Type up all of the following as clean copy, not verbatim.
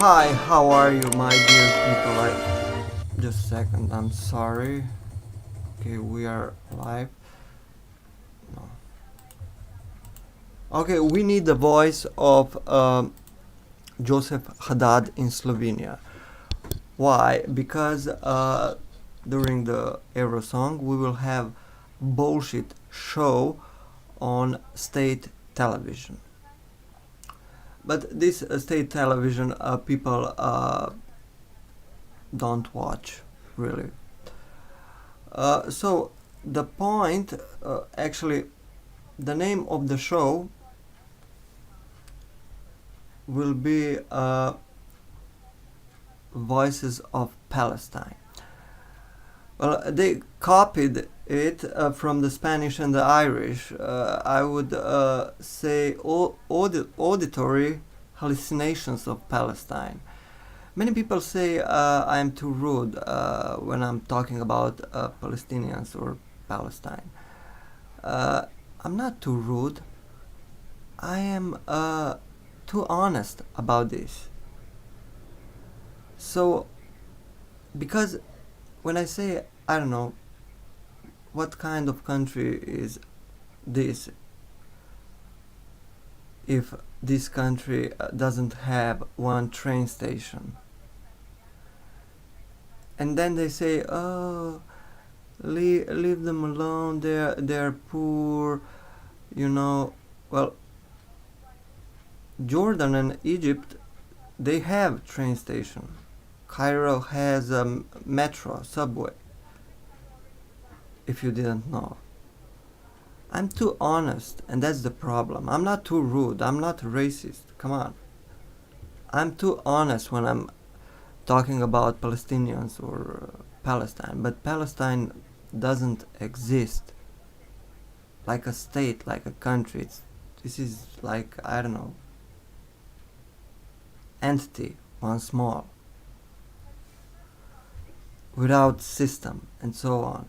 Hi, how are you, my dear people? Just a second, I'm sorry. Okay, we are live. No. Okay, we need the voice of Joseph Haddad in Slovenia. Why? Because during the Eurosong we will have bullshit show on state television. But this state television people don't watch, really. So the point, actually, the name of the show will be Voices of Palestine. Well, they copied it from the Spanish and the Irish. I would say auditory hallucinations of Palestine. Many people say I am too rude when I'm talking about Palestinians or Palestine. I'm not too rude. I am too honest about this. So, because when I say, I don't know, what kind of country is this if this country doesn't have one train station? And then they say, oh, leave them alone, they're poor, you know. Well, Jordan and Egypt, they have train station. Cairo has a metro, subway, if you didn't know. I'm too honest, and that's the problem. I'm not too rude, I'm not racist, come on. I'm too honest when I'm talking about Palestinians or Palestine, but Palestine doesn't exist like a state, like a country. This is like, I don't know, entity, one small, without system, and so on.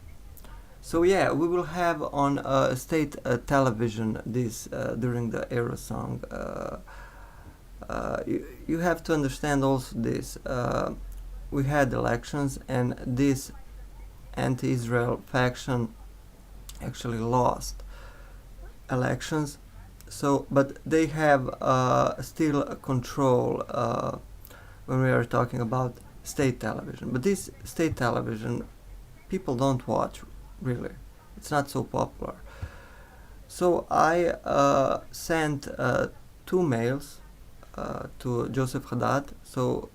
So yeah, we will have on state television this during the Eurosong. You have to understand also this. We had elections, and this anti-Israel faction actually lost elections. So, but they have still control when we are talking about state television. But this state television, people don't watch, really. It's not so popular. So I sent 2 mails to Joseph Haddad, so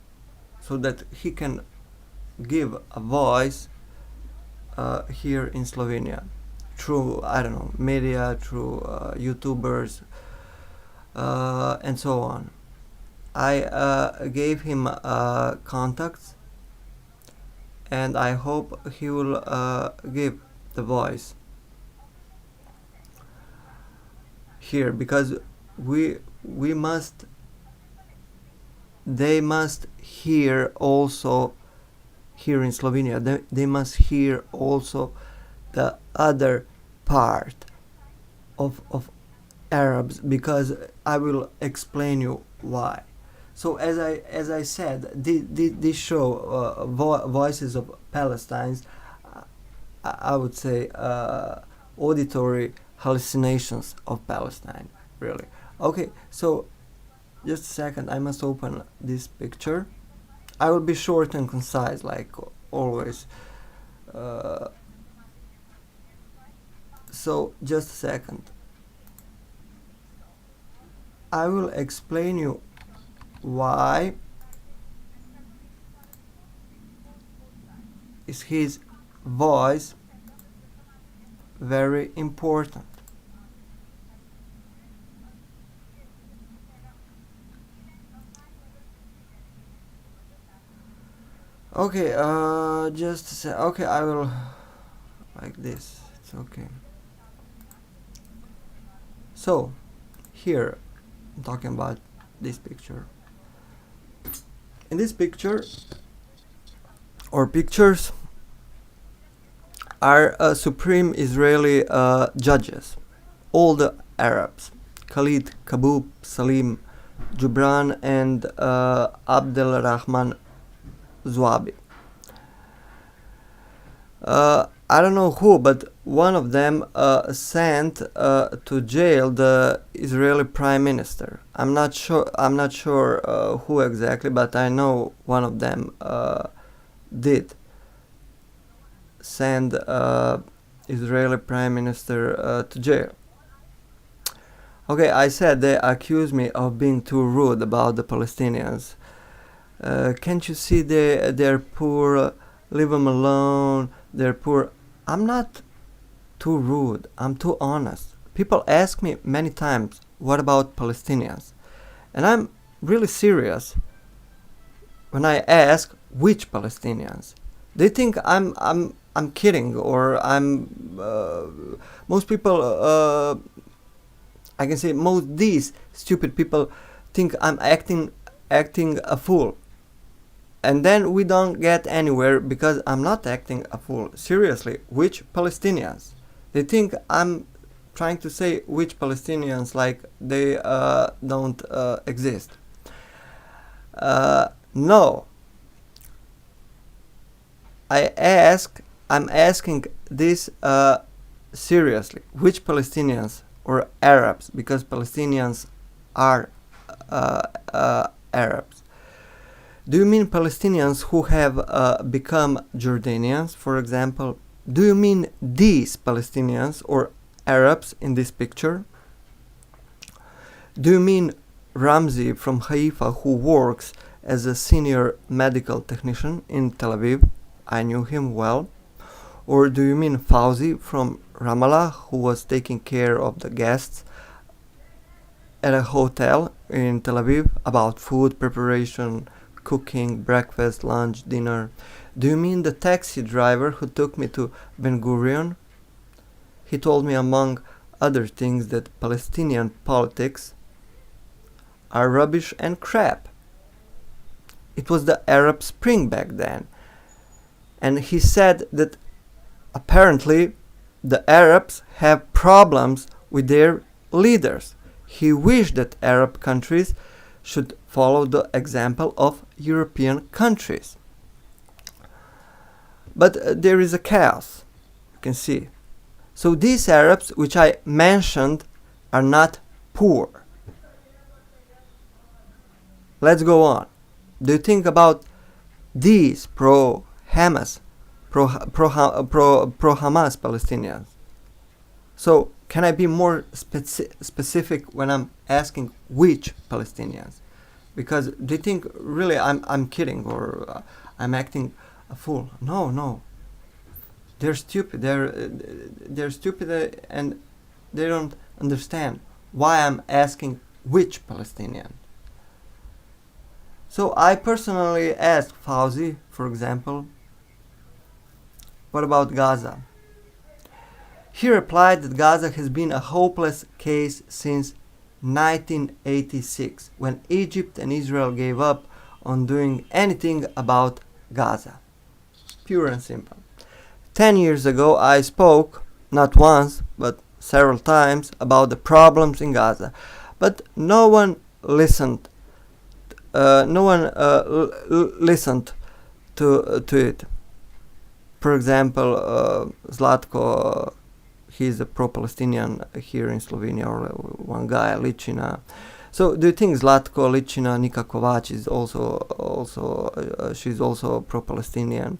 that he can give a voice here in Slovenia through, I don't know, media, through YouTubers, and so on. I gave him contacts, and I hope he will give the voice here, because we must, they must hear also here in Slovenia, they must hear also the other part of Arabs, because I will explain you why. So as I said, this show, Voices of Palestine, I would say auditory hallucinations of Palestine, really. Okay, so just a second, I must open this picture. I will be short and concise, like always. So just a second. I will explain you why is his voice very important. Okay, just a sec. Okay, I will like this. It's okay. So here I'm talking about this picture. In this picture, or pictures, are supreme Israeli judges, all the Arabs, Khalid, Kabub, Salim, Gibran and Abdel Rahman Zouabi. I don't know who, but one of them sent to jail the Israeli Prime Minister. I'm not sure. Who exactly, but I know one of them did send Israeli Prime Minister to jail. Okay, I said they accuse me of being too rude about the Palestinians. Can't you see they're poor? Leave them alone. They're poor. I'm not too rude. I'm too honest. People ask me many times, what about Palestinians? And I'm really serious when I ask which Palestinians. They think I'm kidding, or most people, I can say most these stupid people think I'm acting a fool. And then we don't get anywhere because I'm not acting a fool. Seriously, which Palestinians? They think I'm trying to say which Palestinians, like they don't exist. No. I'm asking this seriously. Which Palestinians or Arabs? Because Palestinians are Arabs. Do you mean Palestinians who have become Jordanians, for example? Do you mean these Palestinians or Arabs in this picture? Do you mean Ramzi from Haifa, who works as a senior medical technician in Tel Aviv? I knew him well. Or do you mean Fauzi from Ramallah, who was taking care of the guests at a hotel in Tel Aviv about food preparation, cooking, breakfast, lunch, dinner? Do you mean the taxi driver who took me to Ben Gurion? He told me, among other things, that Palestinian politics are rubbish and crap. It was the Arab Spring back then. And he said that apparently the Arabs have problems with their leaders. He wished that Arab countries should follow the example of European countries. But there is a chaos, you can see. So these Arabs, which I mentioned, are not poor. Let's go on. Do you think about these pro-Hamas Palestinians? So can I be more specific when I'm asking which Palestinians? Because do you think really I'm kidding, or I'm acting a fool? No. They're stupid. They're stupid, and they don't understand why I'm asking which Palestinian. So I personally asked Fauzi, for example, what about Gaza? He replied that Gaza has been a hopeless case since 1986, when Egypt and Israel gave up on doing anything about Gaza. Pure and simple. 10 years ago I spoke, not once, but several times, about the problems in Gaza. But no one listened. Listened to it. For example, Zlatko, he's a pro-Palestinian here in Slovenia, or one guy, Ličina. So do you think Zlatko, Ličina, Nika Kovač is she's also pro-Palestinian?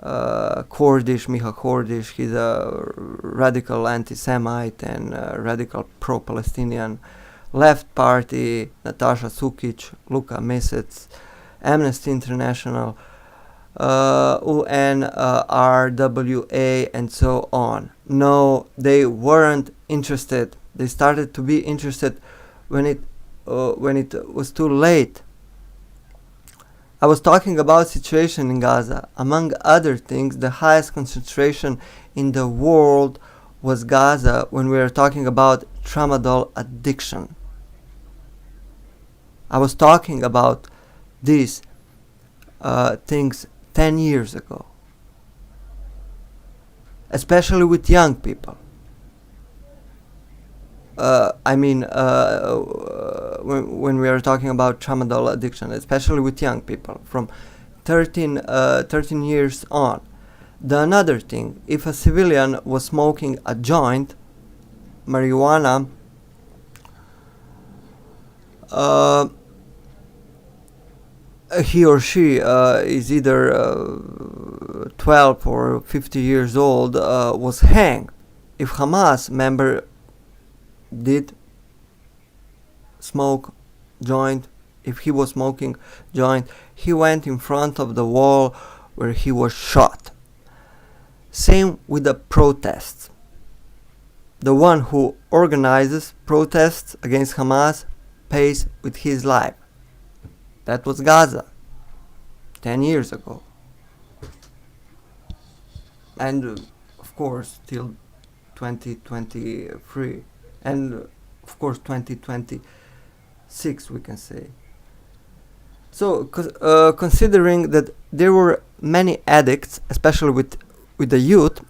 Kordish, Miha Kordish, he's a radical anti-Semite and radical pro-Palestinian. Left Party, Natasha Sukic, Luka Mesec, Amnesty International, UNRWA, and so on. No, they weren't interested. They started to be interested when it was too late. I was talking about situation in Gaza. Among other things, the highest concentration in the world was Gaza when we were talking about tramadol addiction. I was talking about these things 10 years ago, especially with young people. When we are talking about tramadol addiction, especially with young people from 13 years on. The another thing, if a civilian was smoking a joint, marijuana, he or she is either 12 or 50 years old, was hanged. If Hamas member did smoke joint, if he was smoking joint, he went in front of the wall where he was shot. Same with the protests. The one who organizes protests against Hamas pays with his life. That was Gaza 10 years ago. And of course till 2023, and of course 2026 we can say. So considering that there were many addicts, especially with the youth,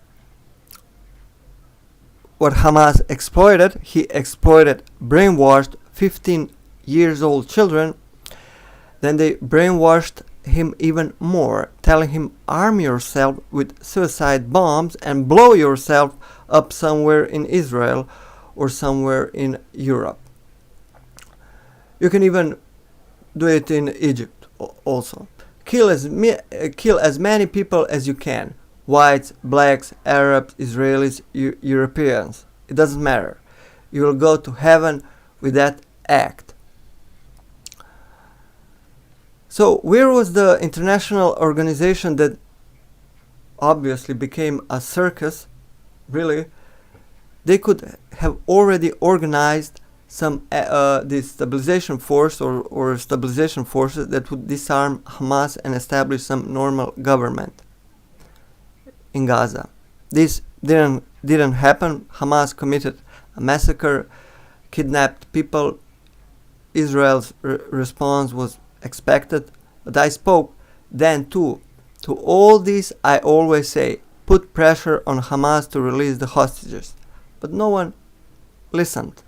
what Hamas exploited, he exploited brainwashed 15 years old children. Then they brainwashed him even more, telling him arm yourself with suicide bombs and blow yourself up somewhere in Israel or somewhere in Europe. You can even do it in Egypt also. Kill as many people as you can. Whites, blacks, Arabs, Israelis, Europeans. It doesn't matter. You will go to heaven with that act. So where was the international organization that obviously became a circus? Really, they could have already organized some destabilization force or stabilization forces that would disarm Hamas and establish some normal government in Gaza. This didn't happen. Hamas committed a massacre, kidnapped people. Israel's response was expected, but I spoke then too. To all this I always say, put pressure on Hamas to release the hostages. But no one listened.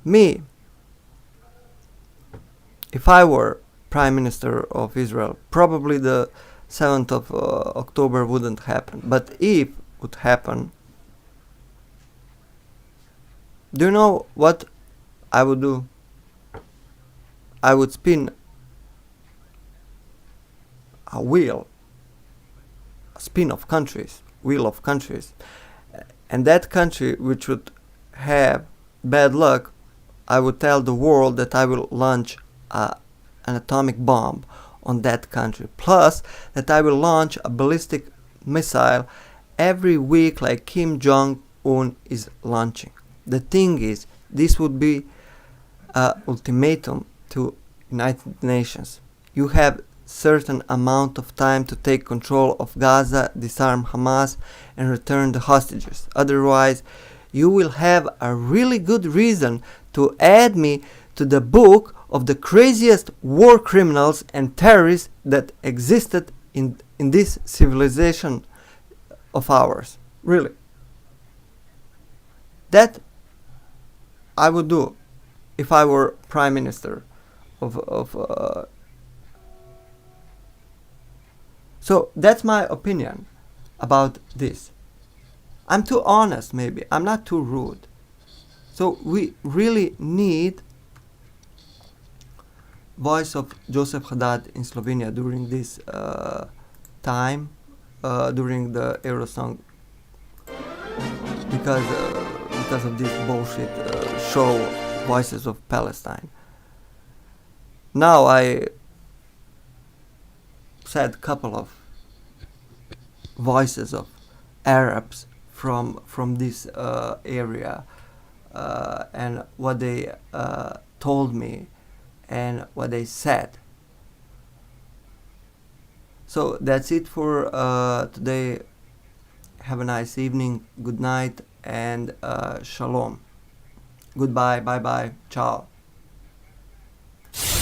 Me, if I were Prime Minister of Israel, probably the 7th of October wouldn't happen. But if it would happen, do you know what I would do? I would spin a wheel, a spin of countries, wheel of countries, and that country which would have bad luck, I would tell the world that I will launch an atomic bomb on that country, plus that I will launch a ballistic missile every week like Kim Jong-un is launching. The thing is, this would be an ultimatum to United Nations. You have certain amount of time to take control of Gaza, disarm Hamas, and return the hostages. Otherwise, you will have a really good reason to add me to the book of the craziest war criminals and terrorists that existed in this civilization of ours. Really. That I would do if I were Prime Minister So that's my opinion about this. I'm too honest, maybe. I'm not too rude. So we really need voice of Joseph Haddad in Slovenia during this time, during the Eurosong, because of this bullshit show, Voices of Palestine. Now I said a couple of voices of Arabs from this area and what they told me and what they said. So that's it for today. Have a nice evening, good night, and shalom. Goodbye, bye bye, ciao.